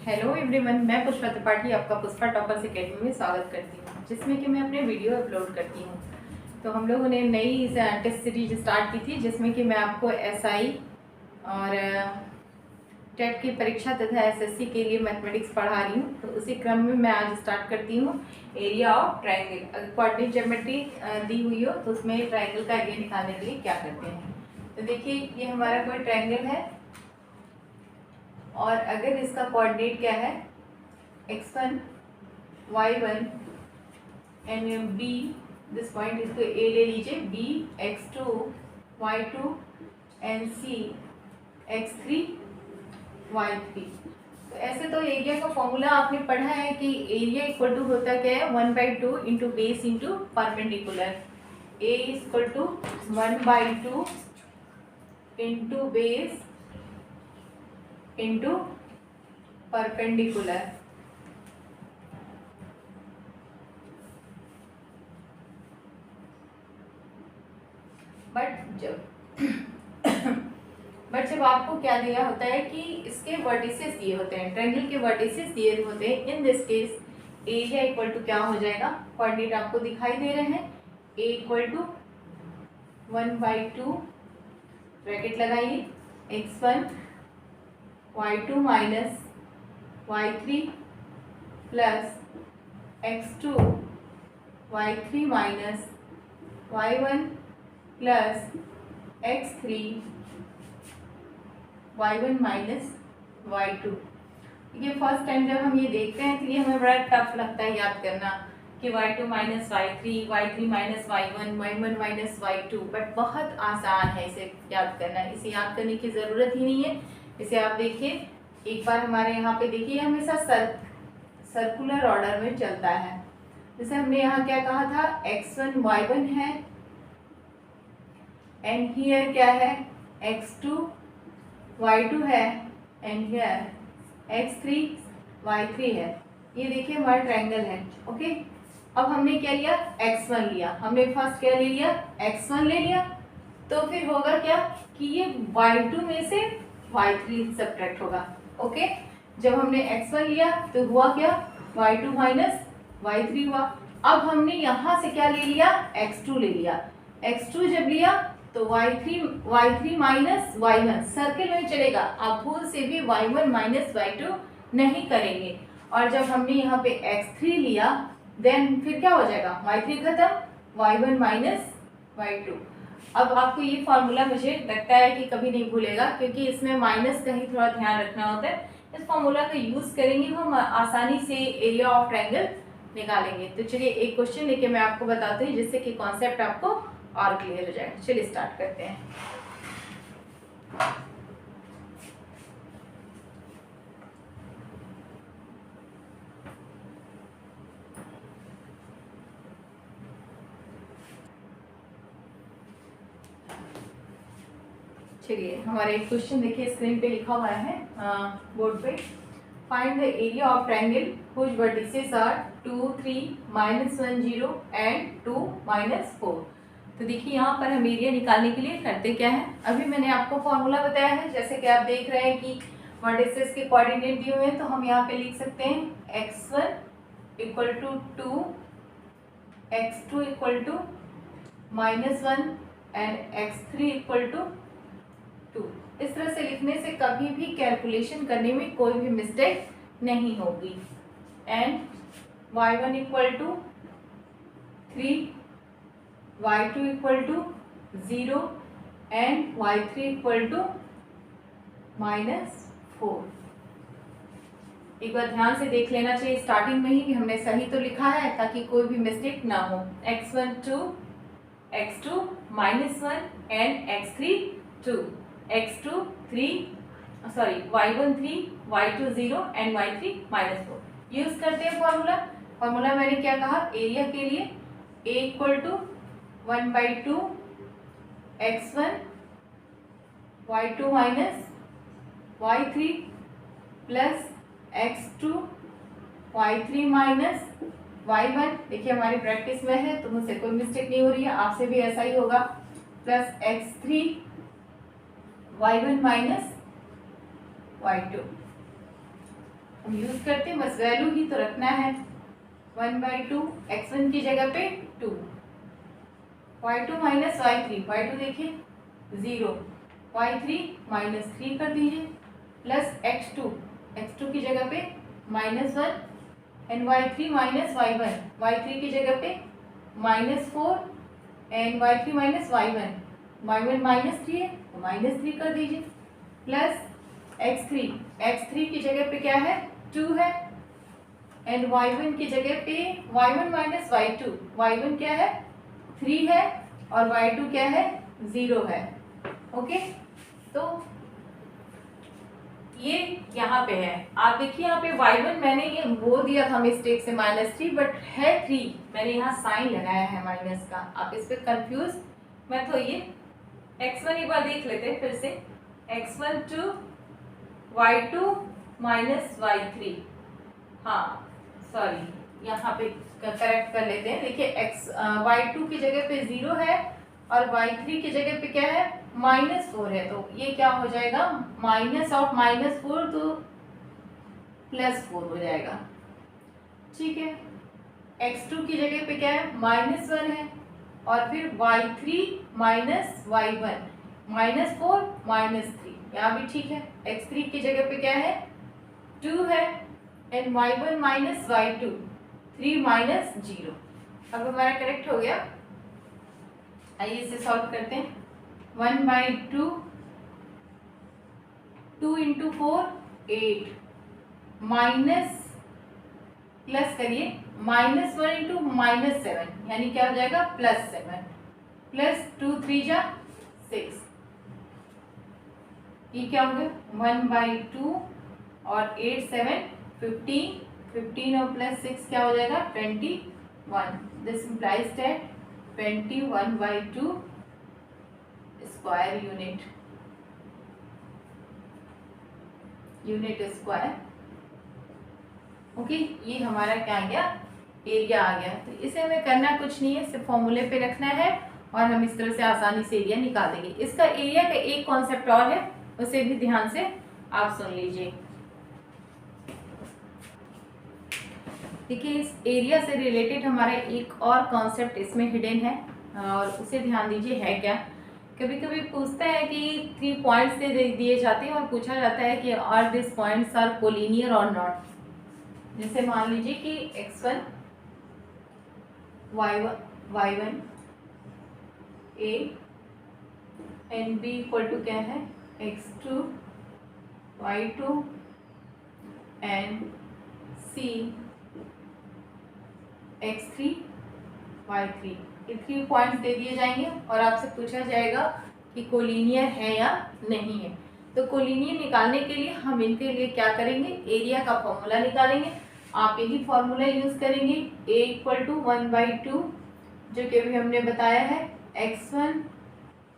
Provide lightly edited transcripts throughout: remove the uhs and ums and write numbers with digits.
Hello everyone, मैं पुष्पा त्रिपाठी आपका Pushpa toppers academy में स्वागत करती हूँ, जिसमें कि मैं अपने वीडियो अपलोड करती हूँ। तो हम लोगों ने नई टेस्ट सीरीज स्टार्ट की थी, जिसमें कि मैं आपको एसआई और टेट की परीक्षा तथा एसएससी के लिए मैथमेटिक्स पढ़ा रही हूँ। तो उसी क्रम में मैं आज स्टार्ट करती हूँ एरिया ऑफ ट्राइंगल। अगर कोऑर्डिनेट ज्योमेट्री दी हुई हो तो उसमें ट्राइंगल का एरिया निकालने के लिए क्या करते हैं। तो देखिए, ये हमारा कोई ट्राइंगल है और अगर इसका कोऑर्डिनेट क्या है x1 y1 and b, this point इसको a ले लीजिए, b x2 y2 and c x3 y3। तो ऐसे तो एरिया का फॉर्मूला आपने पढ़ा है कि एरिया इक्वल टू होता क्या है 1/2 into base into perpendicular. a equal to 1/2 into base into perpendicular. But जब आपको क्या दिया होता है कि इसके वर्टिसेस दिए होते हैं, ट्रायंगल के वर्टिसेस दिए होते हैं, in this case area equal to क्या हो जाएगा, कोऑर्डिनेट आपको दिखाई दे रहे हैं, a इक्वल टू 1/2 ब्रैकेट लगाइए x1 y2 minus y3 plus x2 y3 minus y1 plus x3 y1 minus y2। ये फर्स्ट टाइम जब हम ये देखते हैं तो ये हमें बड़ा टफ लगता है याद करना कि y2 minus y3 minus y1 minus y2, but बहुत आसान है इसे याद करना। इसे याद करने की ज़रूरत ही नहीं है। इसे आप देखिए, एक बार हमारे यहाँ पे देखिए, हमेशा सर्कुलर ऑर्डर में चलता है। जैसे हमने यहाँ क्या कहा था, x1 y1 है एंड हियर क्या है x2 y2 है एंड हियर x3 y3 है। ये देखिए हमारा ट्रायंगल है। ओके, अब हमने क्या लिया, x1 लिया, हमने फर्स्ट क्या ले लिया, x1 ले लिया। तो फिर होगा क्या कि ये y2 में से y3 सब्ट्रैक्ट होगा। ओके, जब हमने x1 लिया तो हुआ क्या, y2 माइनस y3 हुआ। अब हमने यहाँ से क्या ले लिया, x2 ले लिया। x2 जब लिया तो y3 माइनस y1 सर्किल में चलेगा, आप भूल से भी y1 माइनस y2 नहीं करेंगे। और जब हमने यहाँ पे x3 लिया देन फिर क्या हो जाएगा, y3 खत्म, y1 माइनस y2। अब आपको ये फॉर्मूला मुझे लगता है कि कभी नहीं भूलेगा, क्योंकि इसमें माइनस का ही थोड़ा ध्यान रखना होता है। इस फॉर्मूला का यूज करेंगे हम आसानी से एरिया ऑफ ट्रायंगल निकालेंगे। तो चलिए एक क्वेश्चन लेके मैं आपको बताती हूँ, जिससे कि कॉन्सेप्ट आपको और क्लियर हो जाए। चलिए स्टार्ट करते हैं। चलिए हमारे एक क्वेश्चन देखिए, स्क्रीन पे लिखा हुआ है बोर्ड पे, find the area of triangle which vertices are 2 3 -1 0 and 2 -4। तो देखिए यहाँ पर हम एरिया निकालने के लिए करते क्या है, अभी मैंने आपको फॉर्मूला बताया है। जैसे कि आप देख रहे हैं कि वर्टिसेस के कोऑर्डिनेट दिए हुए हैं, तो हम यहाँ पे लिख सकते हैं x1 equal to 2, x2 equal to -1 and x3 equal to 2। इस तरह से लिखने से कभी भी कैलकुलेशन करने में कोई भी मिस्टेक नहीं होगी। And y1 equal to 3, y2 equal to 0 and y3 equal to -4। एक बार ध्यान से देख लेना चाहिए स्टार्टिंग में ही कि हमने सही तो लिखा है, ताकि कोई भी मिस्टेक ना हो। x1 2, x2 -1 and x3 2, x2 3, y1 3, y2 0 and y3 -4। Use करते हैं फॉर्मूला मैंने क्या कहा एरिया के लिए, a equal to 1/2 x1 y2 minus y3 plus x2 y3 minus y1। देखिए हमारी प्रैक्टिस में है तो मुझसे कोई मिस्टेक नहीं हो रही है, आपसे भी ऐसा ही होगा, plus x3 y1 minus y2। हम यूज करते हैं, बस वैल्यू ही तो रखना है। 1/2 x1 की जगह पे 2, y2 माइनस y3, y2 देखिए 0, y3 माइनस 3 कर दीजिए, प्लस x2 की जगह पे -1 and y3 minus y1, y3 की जगह पे -4 and y3 minus y1, y1 -3 है तो -3 कर दीजिए, प्लस x3 की जगह पे क्या है 2 है एंड y1 की जगह पे y1 माइनस y2, y1 क्या है 3 है और y2 क्या है 0 है। ओके, तो ये यहाँ पे है, आप देखिए यहाँ पे y1 मैंने ये वो दिया था मिस्टेक से -3, बट है 3, मैंने यहाँ साइन लगाया है माइनस का, आप इस पे कंफ्यूज मत होइए। x1 एक बार देख लेते हैं फिर से, x1 2 y2 माइनस y3, हाँ सॉरी यहाँ पे करेक्ट कर लेते हैं। देखिए y2 की जगह पे 0 है और y3 की जगह पे क्या है -4 है, तो ये क्या हो जाएगा माइनस ऑफ -4 तो +4 हो जाएगा। ठीक है, x2 की जगह पे क्या है -1 है और फिर y3 माइनस y1, -4 -3, यहाँ भी ठीक है। x3 की जगह पे क्या है 2 है and y1 minus y2, 3 minus 0। अब हमारा करेक्ट हो गया। आइए इसे सॉल्व करते हैं। 1/2, 2 × 4 8, माइनस प्लस करिए -1 × -7 यानी क्या हो जाएगा +7, प्लस 2 3 जा 6, ये क्या हो गया 1/2 और 8 7 15, 15 और प्लस 6 क्या हो जाएगा 21। This implies that 21/2 square unit square. Okay, ये हमारा क्या आ गया एरिया आ गया। तो इसे हमें करना कुछ नहीं है, सिर्फ फॉर्मूले पे रखना है और हम इस तरह से आसानी से एरिया निकाल देंगे। इसका एरिया का एक कॉन्सेप्ट और है, उसे भी ध्यान से आप सुन लीजिए। देखिए इस एरिया से रिलेटेड हमारा एक और कॉन्सेप्ट इसमें हिडन है और उसे ध्यान दीजिए है क्या। कभी कभी पूछता है कि 3 पॉइंट्स दे दिए जाते हैं और पूछा जाता है कि are this points are collinear और नॉट। जैसे मान लीजिए कि x1 y1 a and b equal to क्या है x2 y2 and c x3 y3, ये 3 पॉइंट्स दे दिए जाएंगे और आपसे पूछा जाएगा कि कोलिनियर है या नहीं है। तो कोलिनियर निकालने के लिए हम इनके लिए क्या करेंगे, एरिया का फॉर्मूला निकालेंगे। आप यही फॉर्मूला यूज करेंगे, a = 1/2 जो कि अभी हमने बताया है x1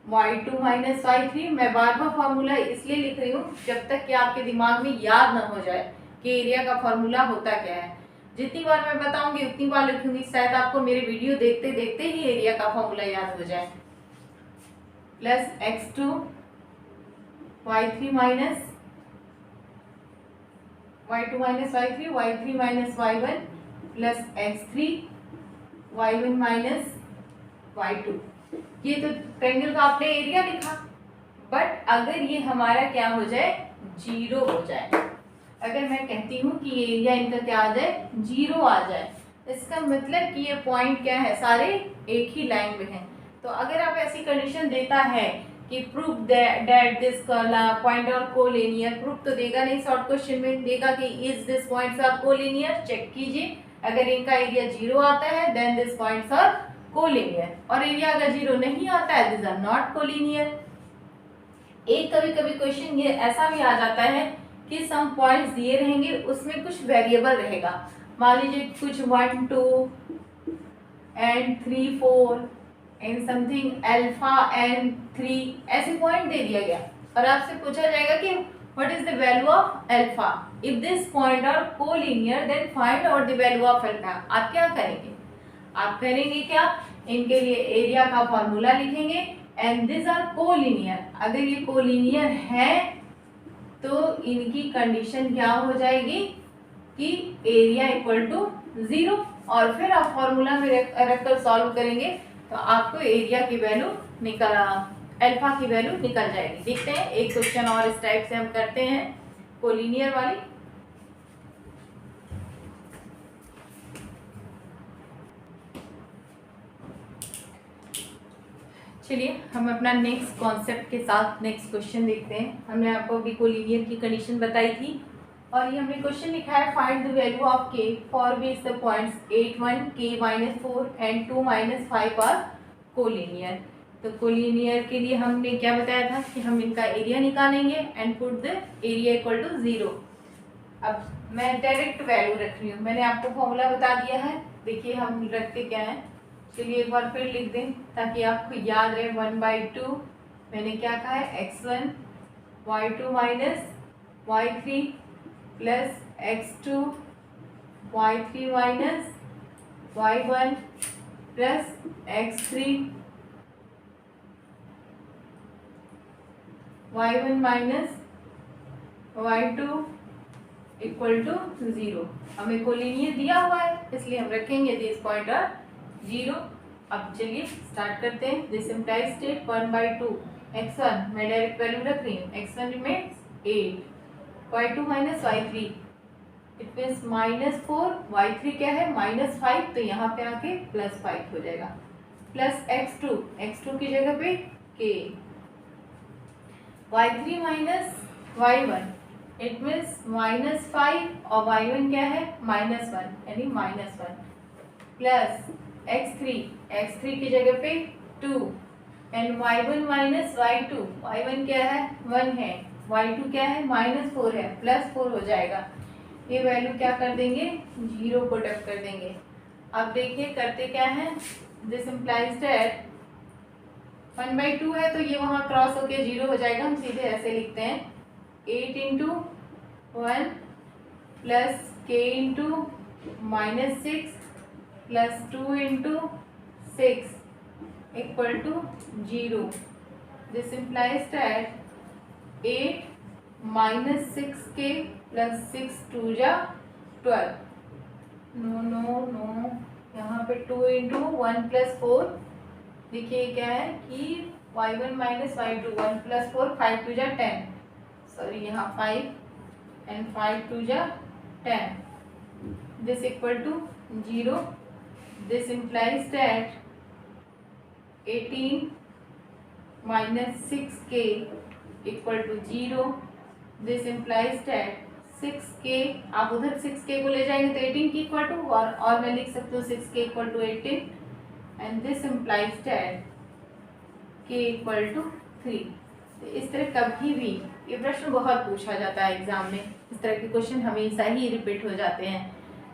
y2 माइनस y3। मैं बार बार फॉर्मूला इसलिए लिख रही हूँ जब तक कि आपके दिमाग में याद न हो जाए कि एरिया का फॉर्मूला होता क्या है। जितनी बार मैं बताऊंगी उतनी बार लिखूंगी, शायद आपको मेरे वीडियो देखते देखते ही एरिया का फॉर्मूला याद हो जाए। Plus x2 y3 minus y2 minus y3, y3 minus y1 plus x3 y1 minus y2। ये तो ट्रायंगल का आपने एरिया लिखा, बट अगर ये हमारा क्या हो जाए 0 हो जाए, अगर मैं कहती हूँ कि ये एरिया इनका क्या आ जाए 0 आ जाए, इसका मतलब कि ये पॉइंट क्या है सारे एक ही लाइन में हैं। तो अगर आप ऐसी कंडीशन देता है कि proof that this point are collinear, proof तो देगा नहीं, शॉर्ट क्वेश्चन में देगा कि is this points are collinear, check कीजिए। अगर इनका एरिया 0 आता है then this points are collinear, और एरिया अगर 0 नहीं आता है दिस आर नॉट कोलिनियर। एक कभी कभी क्वेश्चन ये ऐसा भी आ जाता है कि सम पॉइंट्स दिए रहेंगे, उसमें कुछ वेरिएबल रहेगा, मान लीजिए कुछ 1 2 and 3 4 and something alpha and 3 ऐसे पॉइंट दे दिया गया और आपसे पूछा जाएगा कि what is the value of alpha, if this point are collinear then find out the value of alpha. आप क्या करेंगे, आप करेंगे क्या, इनके लिए एरिया का फॉर्मूला लिखेंगे एंड दिस आर कोलिनियर। अगर ये कोलिनियर है तो इनकी कंडीशन क्या हो जाएगी कि एरिया इक्वल टू 0, और फिर आप फॉर्मूला में रखकर सॉल्व करेंगे तो आपको एरिया की वैल्यू निकल अल्फा की वैल्यू निकल जाएगी। देखते हैं एक क्वेश्चन और इस टाइप से हम करते हैं कोलिनियर वाली। चलिए हम अपना नेक्स्ट कॉन्सेप्ट के साथ नेक्स्ट क्वेश्चन देखते हैं। हमने आपको अभी कोलिनियर की कंडीशन बताई थी और ये हमने क्वेश्चन लिखा है find the value of k for which the points 8 1 k -4 and 2 -5 are collinear. तो कोलिनियर के लिए हमने क्या बताया था कि हम इनका एरिया निकालेंगे and put the area equal to 0। अब मैं डायरेक्ट वैल्यू रख रही हूँ, मैंने आपको फॉर्मूला बता दिया है। देखिए हम रखते क्या है, चलिए एक बार फिर लिख दें ताकि आपको याद रहे। 1/2 मैंने क्या कहा है x1 y2 minus y3 plus x2 y3 minus y1 plus x3 y1 minus y2 equal to 0। हमें कोलिनियर दिया हुआ है इसलिए हम रखेंगे दिस पॉइंट आर 0। अब चलिए स्टार्ट करते हैं। दिस इम्प्लाइज स्टेट 1/2 x1 मैं डायरेक्ट वैल्यू रख रही हूँ, x1 remains 8, y2 minus y3 it means -4, y3 क्या है -5 तो यहाँ पे आके +5 हो जाएगा, प्लस x2 की जगह पे k, y3 minus y1 it means -5 और y1 क्या है -1 यानी -1 प्लस x3 की जगह पे 2 एंड y1 माइनस y1 क्या है 1 है, y2 क्या है -4 है, +4 हो जाएगा। ये वैल्यू क्या कर देंगे 0 को टप कर देंगे। अब देखिए करते क्या है, दिस इम्प्लाइज दैट 1/2 है तो ये वहाँ क्रॉस होके 0 हो जाएगा। हम सीधे ऐसे लिखते हैं 8 into 1 plus k into -6 plus 2 into 6 equal to 0। This implies that 8 minus 6k plus 6 2 जा 12। नो यहाँ पे 2 इंटू 1 प्लस 4, देखिए क्या है कि y1 माइनस y2 1 प्लस 4 5 2 जा 10, सॉरी यहाँ 5 एंड 5 2 जा 10, this equal to 0। This implies that 18 minus 6k equal to 0। This implies that 6k, आप उधर 6k को ले जाएंगे तो 18 की इक्वल टू, और मैं लिख सकती हूँ 6k equal to 18 and this implies that k equal to 3। इस तरह कभी भी ये प्रश्न बहुत पूछा जाता है एग्जाम में, इस तरह के क्वेश्चन हमेशा ही रिपीट हो जाते हैं।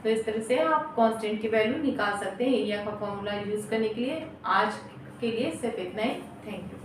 तो इस तरह से आप कांस्टेंट की वैल्यू निकाल सकते हैं एरिया का फॉर्मूला यूज़ करने के लिए। आज के लिए सिर्फ इतना ही, थैंक यू।